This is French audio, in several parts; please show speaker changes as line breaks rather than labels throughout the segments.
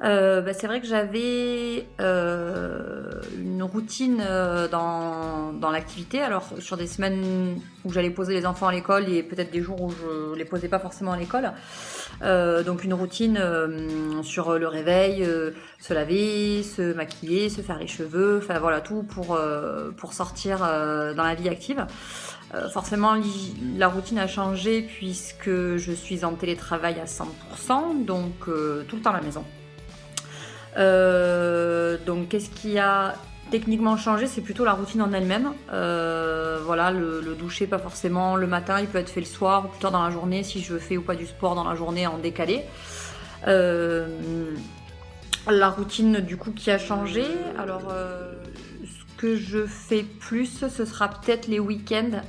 C'est vrai que j'avais une routine dans l'activité. Alors, sur des semaines où j'allais poser les enfants à l'école et peut-être des jours où je les posais pas forcément à l'école. Donc, une routine sur le réveil, se laver, se maquiller, se faire les cheveux, enfin voilà, tout pour sortir dans la vie active. Forcément, la routine a changé puisque je suis en télétravail à 100%, donc tout le temps à la maison. Donc qu'est-ce qui a techniquement changé, c'est plutôt la routine en elle-même. Voilà, le doucher pas forcément le matin, il peut être fait le soir ou plus tard dans la journée si je fais ou pas du sport dans la journée en décalé. Euh, la routine du coup qui a changé, alors ce que je fais plus, ce sera peut-être les week-ends.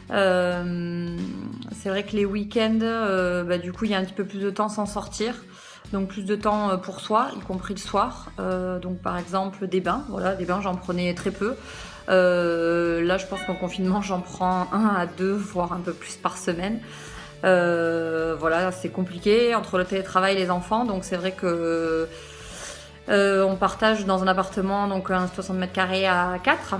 C'est vrai que les week-ends, du coup, il y a un petit peu plus de temps sans sortir. Donc plus de temps pour soi, y compris le soir. Donc par exemple des bains, voilà, des bains j'en prenais très peu. Là je pense qu'en confinement j'en prends 1 à 2, voire un peu plus par semaine. Voilà, c'est compliqué entre le télétravail et les enfants, donc c'est vrai que on partage dans un appartement, donc un 60 mètres carrés à 4.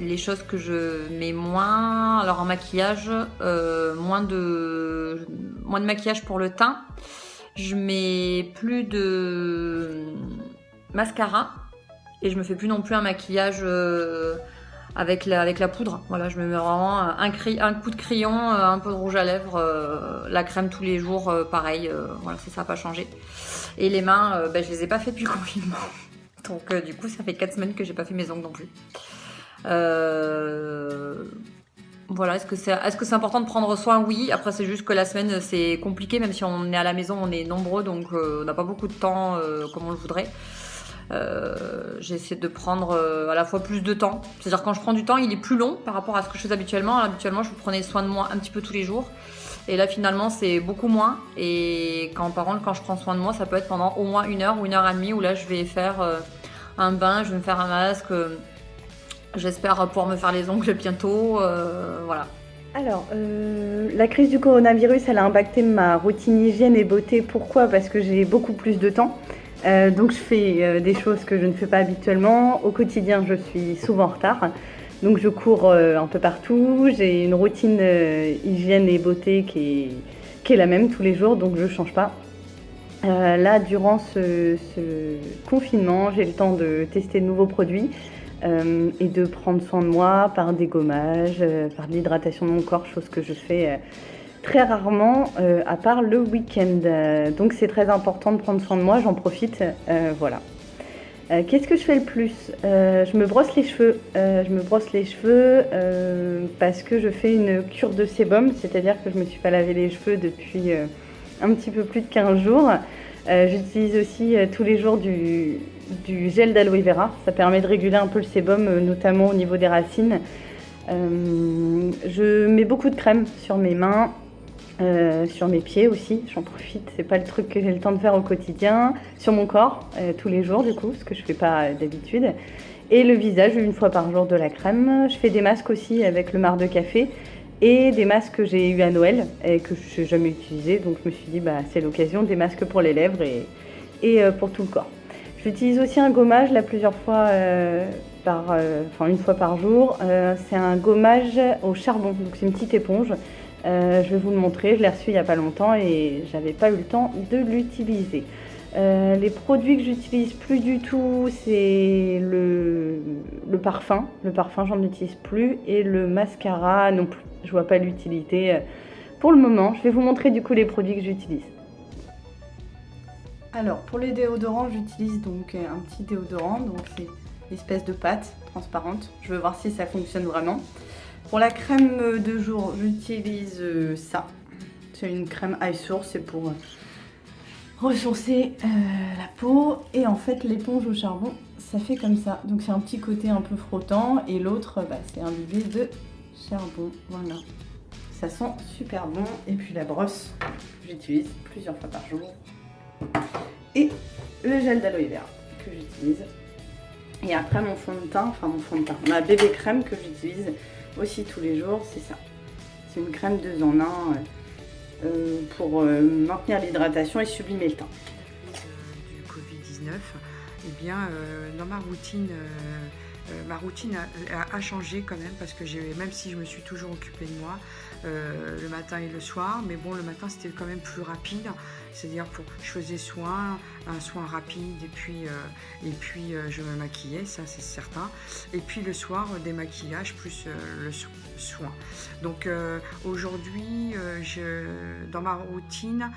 Les choses que je mets moins, alors en maquillage, moins de maquillage pour le teint. Je mais plus de mascara et je me fais plus non plus un maquillage avec la poudre. Voilà, je me mets vraiment un coup de crayon, un peu de rouge à lèvres, la crème tous les jours, pareil. Voilà, ça n'a pas changé. Et les mains, je les ai pas fait depuis le confinement. Donc du coup, ça fait 4 semaines que j'ai pas fait mes ongles non plus. Voilà, est-ce que c'est important de prendre soin? Oui. Après, c'est juste que la semaine, c'est compliqué, même si on est à la maison, on est nombreux, donc on n'a pas beaucoup de temps comme on le voudrait. J'essaie de prendre à la fois plus de temps. C'est-à-dire quand je prends du temps, il est plus long par rapport à ce que je fais habituellement. Habituellement, je prenais soin de moi un petit peu tous les jours. Et là, finalement, c'est beaucoup moins. Et par contre, quand je prends soin de moi, ça peut être pendant au moins 1 heure ou 1 heure et demie où là, je vais faire un bain, je vais me faire un masque. J'espère pouvoir me faire les ongles bientôt. Voilà.
Alors, la crise du coronavirus, elle a impacté ma routine hygiène et beauté. Pourquoi? Parce que j'ai beaucoup plus de temps. Donc, je fais des choses que je ne fais pas habituellement. Au quotidien, je suis souvent en retard. Donc, je cours un peu partout. J'ai une routine hygiène et beauté qui est la même tous les jours, donc je ne change pas. Là, durant ce confinement, j'ai le temps de tester de nouveaux produits et de prendre soin de moi par dégommage, par l'hydratation de mon corps, chose que je fais très rarement, à part le week-end. Donc c'est très important de prendre soin de moi, j'en profite. Voilà. Qu'est-ce que je fais le plus? Je me brosse les cheveux. Parce que je fais une cure de sébum, c'est-à-dire que je ne me suis pas lavé les cheveux depuis un petit peu plus de 15 jours. J'utilise aussi tous les jours du gel d'aloe vera. Ça permet de réguler un peu le sébum, notamment au niveau des racines. Je mets beaucoup de crème sur mes mains, sur mes pieds aussi. J'en profite, c'est pas le truc que j'ai le temps de faire au quotidien. Sur mon corps, tous les jours du coup, ce que je fais pas d'habitude. Et le visage, 1 fois par jour de la crème. Je fais des masques aussi avec le marc de café. Et des masques que j'ai eu à Noël et que je n'ai jamais utilisé, donc je me suis dit c'est l'occasion, des masques pour les lèvres et pour tout le corps. J'utilise aussi un gommage là plusieurs fois, 1 fois par jour. C'est un gommage au charbon, donc c'est une petite éponge. Je vais vous le montrer, je l'ai reçu il n'y a pas longtemps et j'avais pas eu le temps de l'utiliser. Les produits que j'utilise plus du tout, c'est le parfum. Le parfum, j'en utilise plus. Et le mascara non plus. Je vois pas l'utilité pour le moment. Je vais vous montrer du coup les produits que j'utilise. Alors pour les déodorants, j'utilise donc un petit déodorant. Donc c'est une espèce de pâte transparente. Je veux voir si ça fonctionne vraiment. Pour la crème de jour, j'utilise ça. C'est une crème Eye Source, c'est pour ressourcer la peau. Et en fait l'éponge au charbon, ça fait comme ça. Donc c'est un petit côté un peu frottant et l'autre c'est un bébé de charbon. Voilà. Ça sent super bon. Et puis la brosse, j'utilise plusieurs fois par jour. Et le gel d'aloe vera que j'utilise. Et après mon fond de teint, ma bébé crème que j'utilise aussi tous les jours, c'est ça. C'est une crème 2 en 1 pour maintenir l'hydratation et sublimer le teint.
neuf, eh bien, dans ma routine a changé quand même, parce que même si je me suis toujours occupée de moi le matin et le soir, mais bon, le matin c'était quand même plus rapide, c'est-à-dire je faisais un soin rapide, et puis je me maquillais, ça c'est certain, et puis le soir démaquillage plus le soin. Donc aujourd'hui, dans ma routine,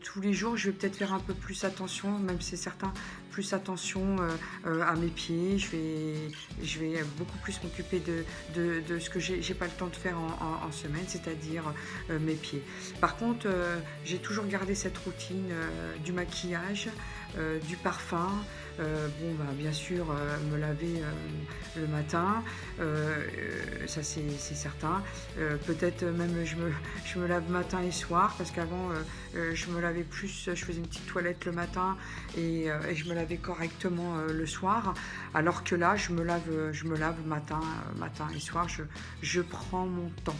tous les jours je vais peut-être faire un peu plus attention, même si c'est certain, plus attention à mes pieds. Je vais beaucoup plus m'occuper de ce que j'ai pas le temps de faire en semaine, c'est-à-dire mes pieds. Par contre, j'ai toujours gardé cette routine du maquillage, du parfum. Bien sûr, me laver le matin, ça c'est certain. Peut-être même je me lave matin et soir, parce qu'avant je me lavais plus, je faisais une petite toilette le matin et je me lavais correctement le soir, alors que là je me lave matin et soir. Je prends mon temps.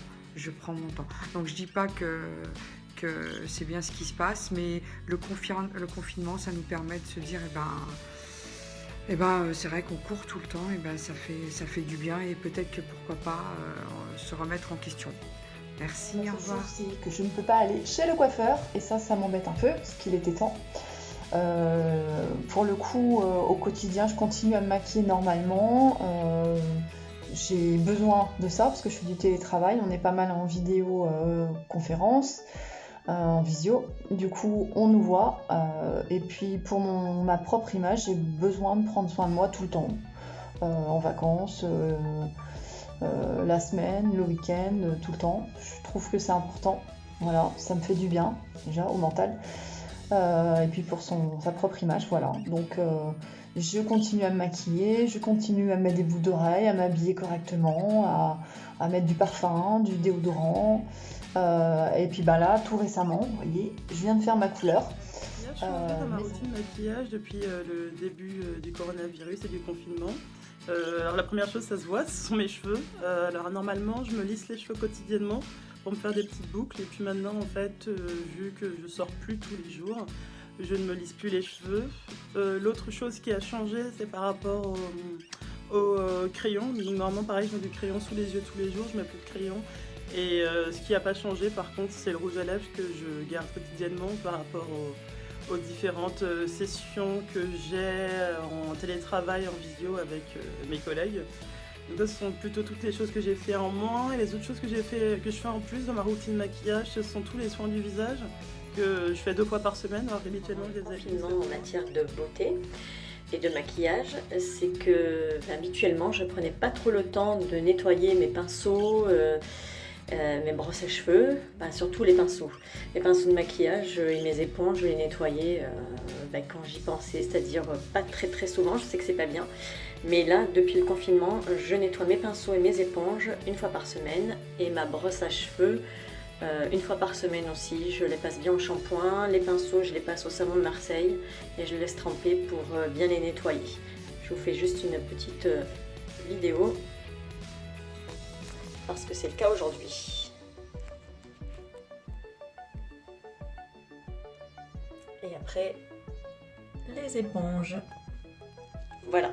Donc je dis pas que c'est bien ce qui se passe, mais le confinement, ça nous permet de se dire, c'est vrai qu'on court tout le temps, ça fait du bien, et peut-être que pourquoi pas se remettre en question. Merci, au revoir.
C'est que je ne peux pas aller chez le coiffeur, et ça m'embête un peu, parce qu'il était temps. Pour le coup, au quotidien, je continue à me maquiller normalement. J'ai besoin de ça parce que je fais du télétravail, on est pas mal en vidéoconférence, en visio. Du coup, on nous voit. Et puis pour ma propre image, j'ai besoin de prendre soin de moi tout le temps. En vacances, la semaine, le week-end, tout le temps. Je trouve que c'est important. Voilà, ça me fait du bien déjà au mental. Et puis pour sa propre image, voilà. Donc je continue à me maquiller, je continue à mettre des boucles d'oreilles, à m'habiller correctement, à mettre du parfum, du déodorant. Et puis là, tout récemment, vous voyez, je viens de faire ma couleur.
Là, je suis en fait dans ma routine maquillage depuis le début du coronavirus et du confinement. Alors la première chose, ça se voit, ce sont mes cheveux. Alors normalement, je me lisse les cheveux quotidiennement pour me faire des petites boucles, et puis maintenant en fait, vu que je sors plus tous les jours, je ne me lisse plus les cheveux. L'autre chose qui a changé, c'est par rapport au crayon. Donc normalement pareil, je mets du crayon sous les yeux tous les jours, je mets plus de crayon. Et ce qui n'a pas changé par contre, c'est le rouge à lèvres que je garde quotidiennement par rapport aux différentes sessions que j'ai en télétravail, en visio avec mes collègues. Donc ce sont plutôt toutes les choses que j'ai fait en moins, et les autres choses que je fais en plus dans ma routine maquillage, ce sont tous les soins du visage que je fais 2 fois par semaine, alors qu'habituellement je les ai
en matière de beauté et de maquillage, c'est que habituellement je prenais pas trop le temps de nettoyer mes pinceaux, mes brosses à cheveux, surtout les pinceaux. Les pinceaux de maquillage et mes éponges, je les nettoyais quand j'y pensais, c'est-à-dire pas très très souvent, je sais que c'est pas bien. Mais là, depuis le confinement, je nettoie mes pinceaux et mes éponges 1 fois par semaine, et ma brosse à cheveux 1 fois par semaine aussi. Je les passe bien au shampoing, les pinceaux je les passe au savon de Marseille et je les laisse tremper pour bien les nettoyer. Je vous fais juste une petite vidéo parce que c'est le cas aujourd'hui. Et après, les éponges. Voilà.